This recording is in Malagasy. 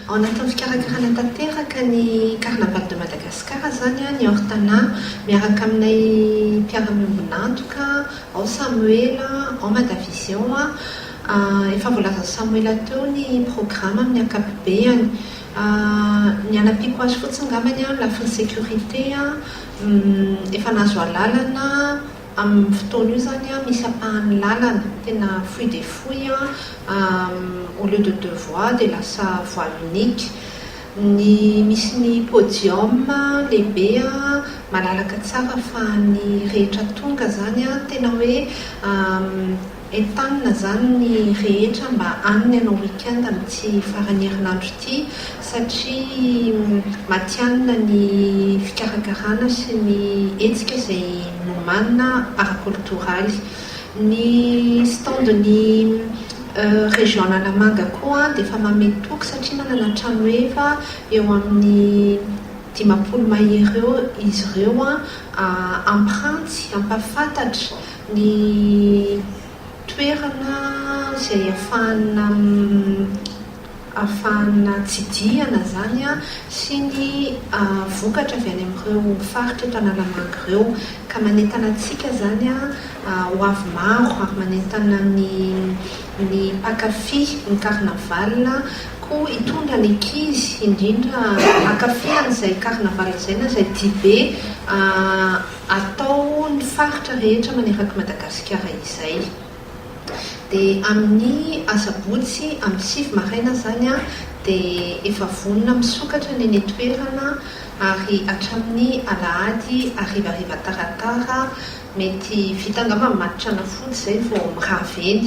ao anatin'ny fikarakarana tanteraka ny carnaval de Madagascar zany a ny hortana miaraka aminay mpiara-miombonantoka ao Samuela ao Madavision efa voalaza Samuela teo ny programme amin'ny ankapobeny ny anapiako azy fotsiny ngamany a lafin'ny sécurité efa nazo alalana amin'ny fotoana io zany a misy apahan'ny lalana tena fouille des fouilles au lieu de 2 voies de lasa voie unique ny misy ny podium lehibe malalaka tsara afahan'ny rehetra tonga zany a tena hoe entanina zany ny rehetra mba aniny anao weekend amin'ity farany herinandro ity satria matianina ny fikarakarana sy ny hetsika izay nomanina paraculturaly ny stand ny région Analamanga koa dia efa mametoky satria manana trano efa eo amin'ny 10 mahery eo izy ireo ampranty ampafantatra ny toerana izay afahana tsidiana zany sy ny vokatra avy any amin'ireo faritra eto Analamanga ireo ka manentana antsika zany ho avy maro ary manentana ny mpakafy ny carnaval koa hitondra ny ankizy indrindra akafy an'izay carnaval izay na izay dibe atao ny faritra rehetra maneraka Madagasikara izay. Dia amin'ny asabotsy amin'ny 7 maraina zany dia efa vonona misokatra ny toerana ary hatramin'ny alahady hariva taratara mety vita angamba matitrana fotsy izay vao miraveny.